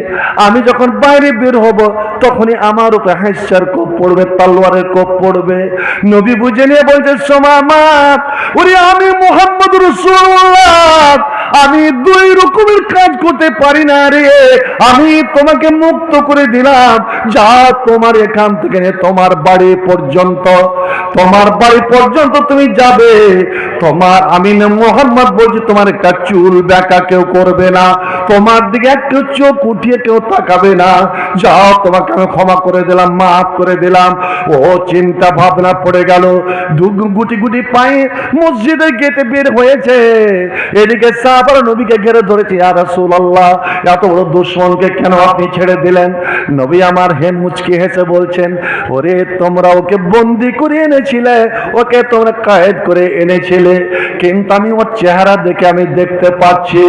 আমি যখন বাইরে বের হব তখনই আমার উপরে হাস্যার কোপ পড়বে, তলোয়ারের কোপ পড়বে। নবী বুঝে নিয়ে বলছে, সোমামা, ওরে আমি মুহাম্মদ রাসূলুল্লাহ, আমি 2 রকমের কাজ করতে পারি না রে। আমি তোমাকে মুক্ত করে দিলাম, যা তোমার এখান থেকে তোমার বাড়ি পর্যন্ত, তোমার বাড়ি পর্যন্ত তুমি যাবে। তোমার আমি না মুহাম্মদ বলছি, তোমার একটা চুল বেঁকা কেউ করবে না, তোমার দিকে একটু চোখ উঠিয়ে কেউ তাকাবে না। যাও, তোমাকে আমি ক্ষমা করে দিলাম, মাফ করে দিলাম। ও চিন্তা ভাবনা পড়ে গেল, গুটি গুটি পায়ে মসজিদের গেটে বের হয়েছে। এদিকে সাহাবারা নবীকে ঘিরে ধরেছে, ইয়া রাসূলুল্লাহ, এত বড় দুশমনকে কেন আপনি ছেড়ে দিলেন? নবী আমার হেন মুচকি হেসে বলছেন, ওরে তোমরা ওকে বন্দি করে এনেছিলে, ওকে তোমরা কায়েদ করে এনেছিলে, কিন্তু আমি ওর চেহারা দেখে আমি দেখতে পাচ্ছি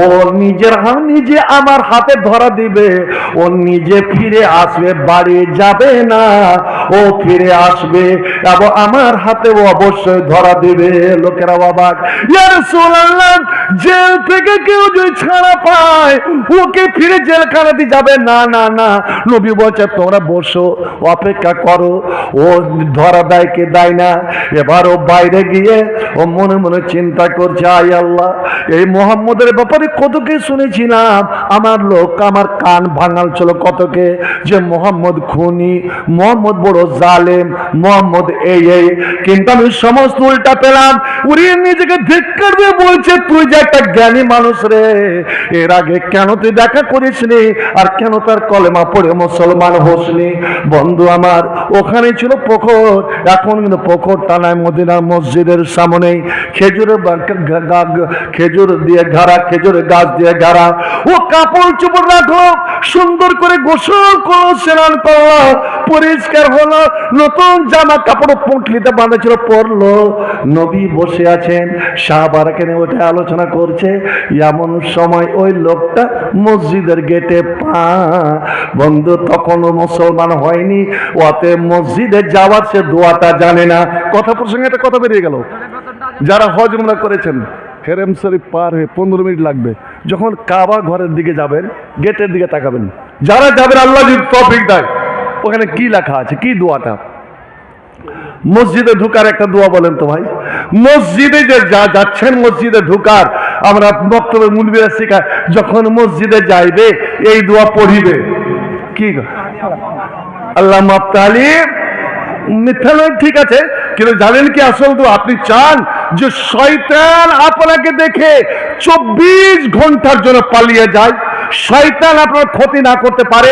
ও নিজে আমার হাতে ধরা দিবে, ও নিজে ফিরে আসবে, বাড়ি যাবে না, ও ফিরে আসবে এবং আমার হাতে ও অবশ্যই ধরা দিবে। লোকেরা অবাক, ইয়া রাসূলুল্লাহ, জেল থেকে কেউ যদি ছাড়া পায় ওকে ফিরে জেলখানাতে যাবে না? না না। নবী বলছে, তোমরা বসো, অপেক্ষা করো, ও ধরা দেয় কি দেয় না। এবার ও বাইরে গিয়ে ও মনে মনে চিন্তা করছে, আয় আল্লাহ, এই মুহাম্মদের ব্যাপারে কতকে শুনেছিলাম, আমার লোক আমার কান ভাঙাল ছিল কতকে, যে মুহাম্মদ খুনি, মুহাম্মদ বড় জালেম, মুহাম্মদ এই, কিন্তু আমি সমস্ত উল্টা পেলাম। উড়িয়ে নিজেকে ধিক্কার দিয়ে বলছে, তুই যে একটা জ্ঞানী মানুষ রে, এর আগে কেন তুই দেখা করিসনি, আর কেন তার কলেমা পড়ে মুসলমান হোসনি? বন্ধু আমার, ওখানে ছিল পুকুর, এখন কিন্তু পুকুরটা নাই, মদিনা মসজিদের সামনে খেজুর দিয়ে ঘাড়া, খেজুরের গাছ দিয়ে ঘাড়া। ও কাপড় চোপড় রাখলো, সুন্দর করে গোসল করলো, স্নান করলো, পরিষ্কার হলো, নতুন জামা কাপড় পুঁটলিতে বাঁধা ছিল পরলো। নবী বসে আছেন, সাহাবারা কেন ওঠে আলোচনা করছে। এমন সময় ওই লোকটা মসজিদের গেটে পা। বন্ধু তখনও মুসলমান হয়নি, ওতে মসজিদে যাওয়ার সে দোয়াটা জানে না। কথা প্রসঙ্গে একটা কথা বেরিয়ে গেল, যারা হজ উমরা করেছেন, হেরেম শরীফ পার হয়ে 15 মিনিট লাগবে, যখন কাবা ঘরের দিকে যাবেন গেটের দিকে তাকাবেন, যারা যাবেন আল্লাহ যদি তৌফিক দেয়, ওখানে কি লেখা আছে, কি দোয়াটা? মসজিদে ঢুকার একটা দোয়া বলেন তো ভাই। মসজিদে যে যাচ্ছেন, মসজিদে ঢুকার আমরা বক্তব্যে মুলবিরা শেখায়, যখন মসজিদে যাইবে এই দোয়া পড়িবে, কি আল্লাহ মাফতালি মিথ্যা নয়, ঠিক আছে, কিন্তু জানেন কি আসল তো? আপনি চান যে শয়তান আপনাকে দেখে 24 ঘন্টার জন্য পালিয়ে যায়, শয়তান আপনার ক্ষতি না করতে পারে,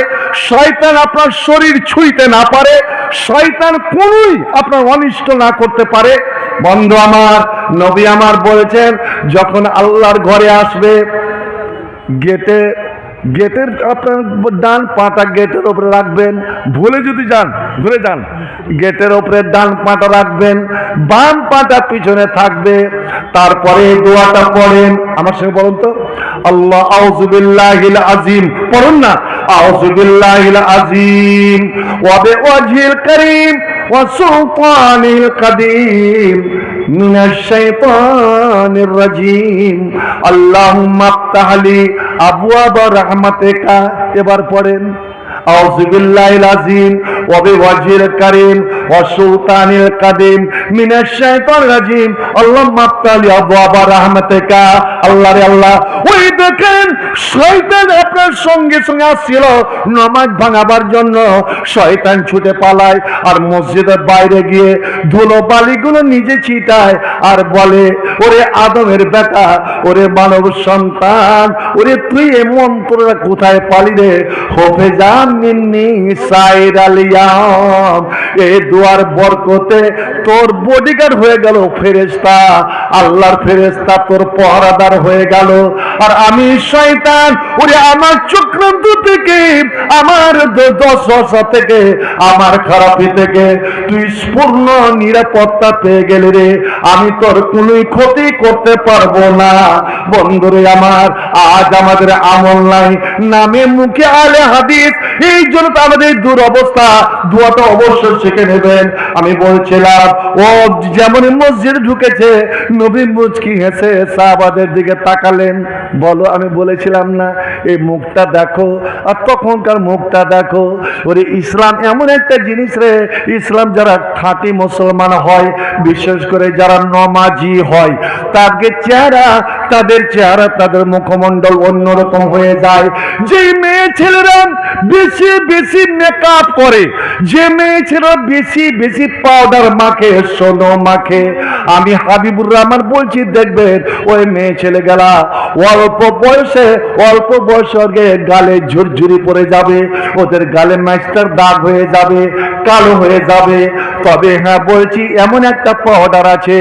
শয়তান আপনার শরীর ছুঁইতে না পারে, শয়তান কোনোই আপনার অনিষ্ট না করতে পারে। বন্ধু আমার, নবী আমার বলেছেন, যখন আল্লাহর ঘরে আসবে, গেটে গেটের আপনার ডান পাটা গেটের উপরে রাখবেন, ভুলে যান গেটের উপরে ডান পাটা রাখবেন, বাম পাটা পিছনে থাকবে। তারপরে দোয়াটা পড়েন, আমার সঙ্গে বলুন তো, আল্লাহ আউযু বিল্লাহিল আযীম, পড়ুন না, আউযু বিল্লাহিল আযীম ওয়া বিওয়াজহিল কারীম ওয়া সুলতানিল কাদীম মিনাশ শাইতানির রাজীম আল্লাহুম্মা আফতাহ লি আবওয়াবা রাহমাতিকা। এবার পড়েন আউযু বিল্লাহিল আযীম ওয়া বিওয়াজহিল কারীম ওয়া সুলতানিল কাদীম মিনাশ শাইতানির রাজীম আল্লাহুম্মা আফতাহ লি আবওয়াবা রাহমাতিকা। আল্লাহ রে আল্লাহ, ওই দেখেন শয়তান আপনার সঙ্গে সঙ্গে আসছিল নামাজ ভাঙাবার জন্য, শয়তান ছুটে পালায় আর মসজিদের বাইরে গিয়ে ধুলো বালিগুলো নিজে ছিটায় আর বলে, ওরে আদমের বেটা, ওরে মানব সন্তান, ওরে তুই এই মন্ত্রটা কোথায় পালি রে? হাফেজান মিন্নি সাইর আলিয়াম, এই দুয়ার বরকতে তোর বডিগার্ড হয়ে গেল ফেরেশতা, আল্লাহর ফেরেশতা তোর পহরাদার হয়ে গেল। আর আমি শয়তান, ওরে আমার চক্রান্ত থেকে, আমার দশা থেকে, আমার খারাপি থেকে তুই পূর্ণ নিরাপত্তা পেয়ে গেলে রে, আমি তোর কোনো ক্ষতি করতে পারবো না। বন্ধুরে আমার, আজ আমাদের আমল নাই, নামে মুখে আলে হাদিস, এই জন্য তো আমাদের দুরবস্থা। দোয়াটা অবশ্যই শিখে নেবেন। আমি বলছিলাম, ও যেমন মসজিদ ঢুকেছে, নবী মুচকি হেসে সাহাবাদের দিকে তাকালেন। বলো, আমি বলেছিলাম না এই মুখটা দেখো, আর তখনকার মুখটা দেখো। ওরে ইসলাম এমন একটা জিনিস রে, ইসলাম যারা খাঁটি মুসলমান হয়, বিশেষ করে যারা নমাজি হয়, তাদের চেহারা, তাদের মুখমণ্ডল অন্যরকম হয়ে যায়। যে মেয়ে ছেলেরা বেশি বেশি মেকআপ করে, যে মেয়ে ছেলেরা বেশি বেশি পাউডার মাখে, সোনো মাখে, আমি হাবিবুর রহমান বলছি, দেখবেন ওই মেয়ে ছেলে গেলা অল্প বয়সে গালে ঝুরঝুরি পড়ে যাবে, ওদের গালে মাস্টার দাগ হয়ে যাবে, কালো হয়ে যাবে। তবে হ্যাঁ বলছি, এমন একটা পাউডার আছে,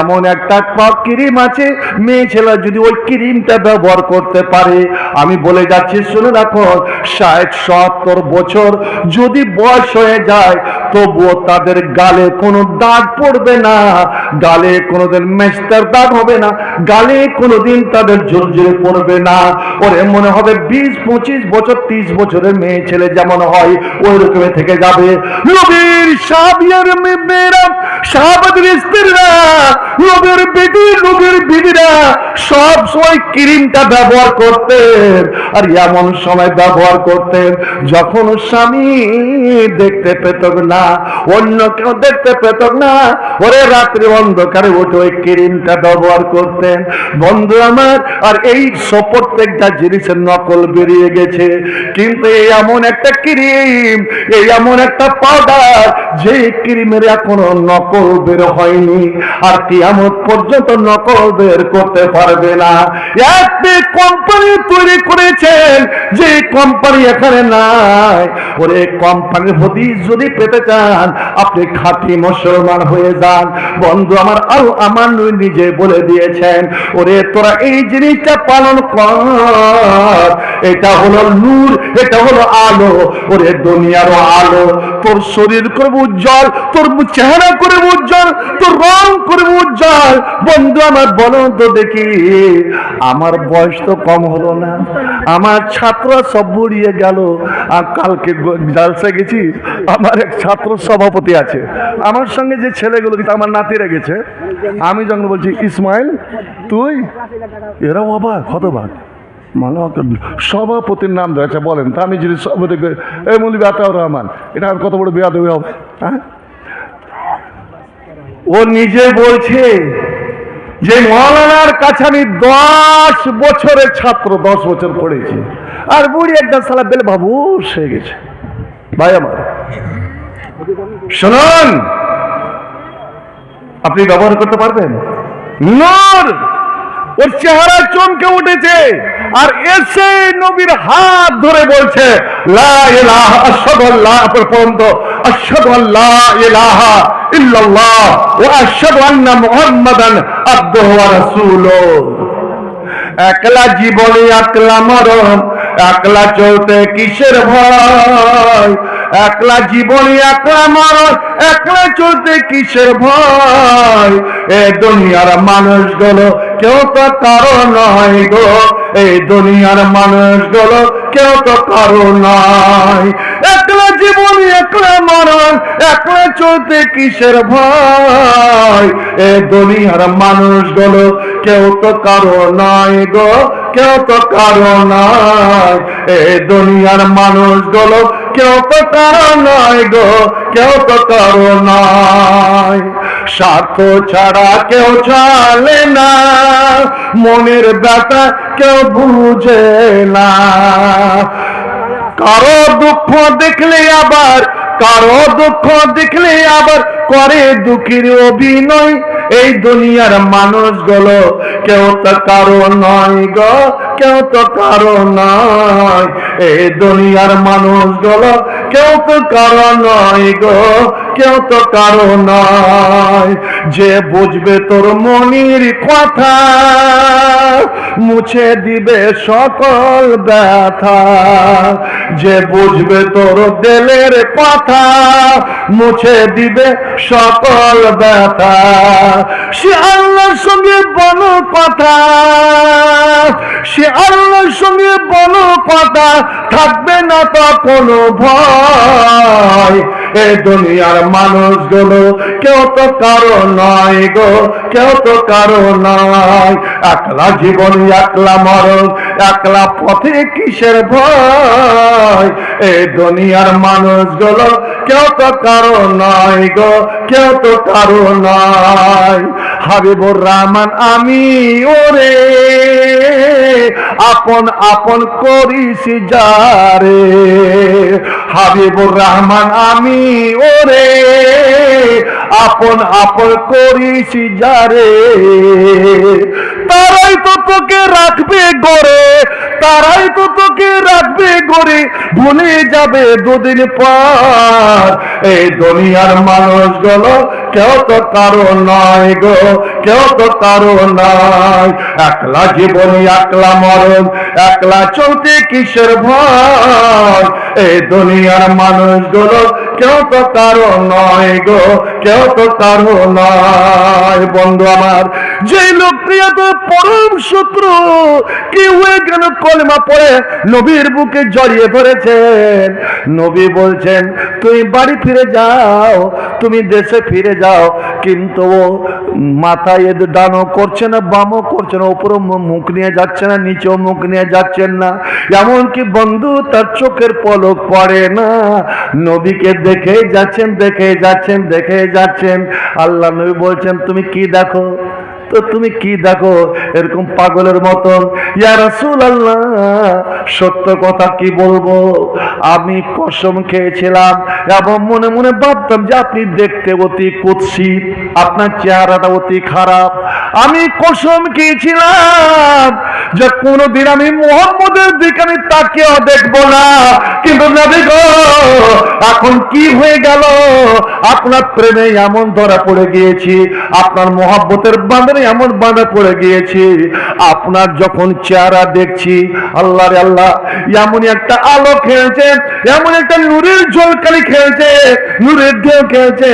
এমন একটা ক্রিম আছে, মেয়ে ছেলে যদি ওই ক্রিমটা ব্যবহার করতে পারে, আমি বলে যাচ্ছি শুনে রাখো, 60-70 বছর যদি বয়স হয়ে যায়, তবুও তাদের গালে কোনো দাগ পড়বে না, গালে কোনোদিন মাস্টার দাগ হবে না, গালে কোনোদিন তাদের ঝুরঝুরি পড়বে না। ওরে মনে হবে 20-25 বছর 30 বছরের মেয়ে ছেলে যেমন হয় ওই রকমই থেকে যাবে। নবীর সাহাবিয়ার মেয়েরা, সাহাবাদের স্ত্রীরা, নবীর বেটি, নবীর বিবিরা সব সময় ক্রিমটা ব্যবহার করতেন। আর এমন সময় ব্যবহার করতেন যখন স্বামী দেখতে পেত না, অন্য কেউ দেখতে পেত না, ওরে রাত্রি অন্ধকারে উঠে ওই ক্রিমটা ব্যবহার করতেন। বন্ধু আমার, আর এই প্রত্যেকটা জিনিসের নকল বেরিয়ে গেছে, কিন্তু এই এমন একটা ক্রিম, এই এমন একটা পাউডার, যে ক্রিমের এখনো নকল বের হয়নি, আর কিয়ামত পর্যন্ত নকল বের করতে পারবে না। একটি কোম্পানি তৈরি করেছেন, যে কোম্পানি এখানে নাই। ওরে কোম্পানির হদিস যদি পেতে চান, আপনি খাঁটি মুসলমান হয়ে যান। বন্ধু আমার, আমার নিজে বলে দিয়েছেন, ওরে তোরা এই জিনিসটা পালন কর, এটা হলো নূর, এটা হলো আলো, ওরে দুনিয়ারও আলো। তোর শরীর করবে উজ্জ্বল, তোর চেহারা করবে উজ্জ্বল, তোর রং করবে উজ্জ্বল। বন্ধু আমার, বলো তো দেখি, আমার বয়স তো কম হলো না, আমার ছাত্ররা সব বুড়িয়ে গেল। আর কালকে জালসা গেছি, আমার এক ছাত্র সভাপতি আছে, আমার সঙ্গে যে ছেলেগুলো কিন্তু আমার নাতিরা গেছে, আমি যখন বলছি ইসমাইল তুই, এরা অবাক হতবাক, মানে সভাপতির নাম ধরেছে, বলেন তা আমি যদি সভাপতি, এই মৌলভী আতাউর রহমান, এটা আর কত বড় বেয়াদবি হবে? হ্যাঁ, ও নিজে বলছে যে মৌলানার কাছে আমি 10 বছরের ছাত্র, 10 বছর পড়েছি, আর বুড়ি একটা সালা বেল বাবু হয়ে গেছে। ভাই আমার শুনুন, আপনি ব্যবহার করতে পারবেন? নূর, ওর চেহারা চমকে উঠেছে, আর এসে নবীর হাত ধরে বলছে লা ইলাহা আশহাদু আল্লাহ পর্যন্ত, আশহাদু আল্লা ইলাহা ইল্লাল্লাহ ওয়া আশহাদু আন্না মুহাম্মাদান আবদুহু ওয়া রাসূলুহু। একলা জীবনে একলা মরণ, একলা চলতে কিসের ভয়, একলা জীবনী একলা মরণ, একলা চলতে কিসের ভয়। এ দুনিয়ার মানুষগুলো কেউ তো কারো নয় গো, এই দুনিয়ার মানুষগুলো কেউ তো কারো নয়। একলা জীবনী একলা মরণ, একলা চলতে কিসের ভয়। এ দুনিয়ার মানুষগুলো কেউ তো কারো নয় গো, কেউ তো কারো নয়। এই দুনিয়ার মানুষগুলো কেউ তো কারো নয় গো, কেউ তো কারো নয়। স্বার্থ ছাড়া কেউ চলে না, মনের ব্যথা কেউ বুঝে না। কারো দুঃখ দেখলে আবার, কারো দুঃখ দেখলে আবার করে দুঃখের অভিনয়। এই দুনিয়ার মানুষগুলো কেউ তো কারো নয় গো, কেউ তো কারো নয়। এই দুনিয়ার মানুষগুলো কেউ তো কারো নয় গো, কেউ তো কারো নয়। যে বুঝবে তোর মনের কথা, মুছে দিবে সকল ব্যথা। যে বুঝবে তোর দিলের কথা, মুছে দিবে সকল ব্যথা। সে আল্লাহর সঙ্গে বলো কথা, সে আল্লাহর সঙ্গে বলো কথা, থাকবে না তো কোনো ভয়। এই দুনিয়ার মানুষগুলো কেউ তো কারো নয় গো, কেউ তো কারো নয়। একলা জীবন একলা মরণ, একলা পথে কিসের ভয়। এই দুনিয়ার মানুষগুলো কেউ তো কারো নয় গো, কেউ তো কারো নয়। হাবিবুর রহমান আমি ওরে আপন আপন করিস যারে, হাবিবুর রহমান আমি ওরে আপন আপন করিস যারে। তারাই তো তোকে রাখবে গড়ে, তারাই তো তোকে রাখবে গড়ে, ভুলে যাবে দুদিন পর। এই দুনিয়ার মানুষগুলো কেউ তো কারো নয় গো, কেউ তো কারো নয়। একলা জীবনী একলা মরণ, একলা চলতে কিসের ভয়। এই দুনিয়ার মানুষগুলো কেউ তো কারো নয় গো, কেউ তো কারো নয়। বন্ধু আমার, যে লোকটি এত পরম শত্রু কি হয়ে গেল কলেমা পড়ে নবীর বুকে জড়িয়ে ধরেছেন। নবী বলছেন তুমি বাড়ি ফিরে যাও, তুমি দেশে ফিরে যাও। কিন্তু ও মাথায় ডানও করছে না বামও করছে না, উপরে মুখ নিয়ে যাচ্ছে না, নিচেও মুখ নিয়ে যাচ্ছেন না। এমনকি বন্ধু তার চোখের পলক পড়ে না। নবীকে দেখে যাচ্ছেন, দেখে যাচ্ছেন, দেখে যাচ্ছেন। আল্লাহ নবী বলছেন তুমি কি দেখো, তো তুমি কি দেখো এরকম পাগলের মতন? ইয়া রাসূলুল্লাহ, সত্য কথা কি বলবো, আমি কসম খেয়েছিলাম এবং মনে মনে ভাবতাম যে আপনি দেখতে অতি কুৎসিত, আপনার চেহারাটা অতি খারাপ। আমি কসম খেয়েছিলাম যে কোনদিন আমি মুহাম্মদের দিকে আমি তাকিয়েও দেখবো না। কিন্তু নবী গো, এখন কি হয়ে গেল, আপনার প্রেমে এমন ধরা পড়ে গিয়েছি, আপনার মহব্বতের বাঁধনে এমন বাঁধা পড়ে গিয়েছি। আপনার যখন চেহারা দেখছি, আল্লাহ রে আল্লাহ, এমনই একটা আলো খেলছে, এমন একটা নূরের ঝলকানি খেলছে, নূরের ঢেউ খেলছে,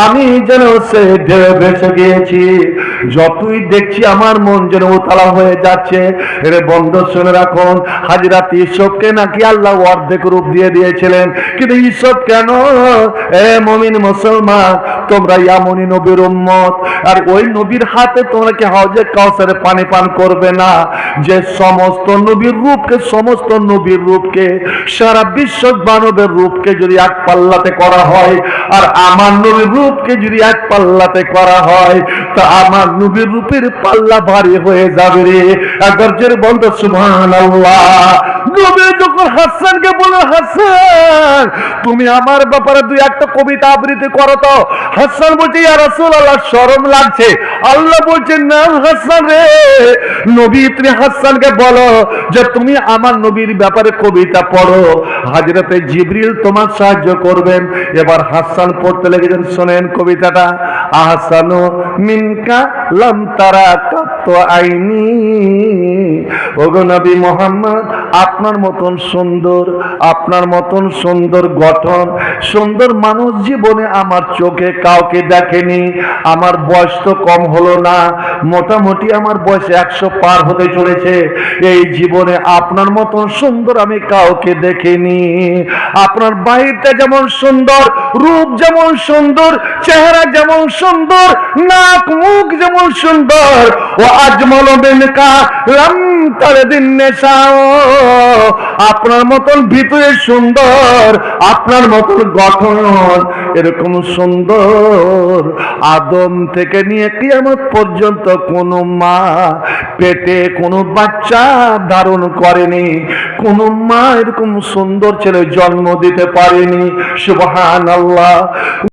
আমি যেন সে ঢেউ ভেসে গিয়েছি। যতই দেখছি আমার মন যেন উতলা হয়ে যাচ্ছে। এর বন্ধ শুনে রাখুন, হযরত ইউসুফকে নাকি আল্লাহ অর্ধেক রূপ দিয়ে দিয়েছিলেন, কিন্তু ইউসুফ কেন? এ মুমিন মুসলমান, তোমরা এমনই নবীর উম্মত, আর ওই নবীর হাতে তোমরা কি হাউজে কাউসারে পানি পান করবে না? যে সমস্ত নবীর রূপকে, সমস্ত নবীর রূপকে, সারা বিশ্ব মানবের রূপকে যদি এক পাল্লাতে করা হয়, আর আমার নবীর রূপকে যদি এক পাল্লাতে করা হয়, তা আমার নবীর রূপের পাল্লা ভারী হয়ে যাবে রে। একবার জোরে বলতো সুবহানাল্লাহ। নবী যখন হাসানকে বলে, হাসান তুমি আমার ব্যাপারে দুই একটা কবিতা আবৃত্তি করো তো। হাসান বলছে ইয়া রাসূলুল্লাহ, শরম লাগছে। আল্লাহ বলছেন না হাসান রে, নবী তুমি হাসানকে বলো যে তুমি আমার নবীর ব্যাপারে কবিতা পড়ো, হযরতে জিবরিল তোমার সাহায্য করবেন। এবার হাসান পড়তে লেগেছেন। শোনেন কবিতাটা। আহসানু মিনকা লাম তারা কাত্তু আইনি, ওগো নবী মুহাম্মদ, আপনার মতন সুন্দর, আপনার মতন সুন্দর গঠন, সুন্দর মানুষ জীবনে আমার চোখে কাউকে দেখেনি। আমার বয়স তো কম হলো না, মোটামুটি আমার বয়স 100 পার হতে চলেছে। এই জীবনে আপনার মতন সুন্দর আমি কাউকে দেখিনি। আপনার বাহিরটা যেমন সুন্দর, রূপ যেমন সুন্দর, চেহারা যেমন সুন্দর, নাক মুখ যেমন সুন্দর, ও আজমল বিনকা লাম তারদিন নেশাও, আপনার মতন ভিতরে সুন্দর, আপনার মতন গঠন এরকম সুন্দর আদম থেকে নিয়ে কিয়ামত পর্যন্ত কোনো মা পেটে কোনো বাচ্চা ধারণ করেনি, কোনো মা এরকম সুন্দর ছেলে জন্ম দিতে পারেনি। সুবহানাল্লাহ।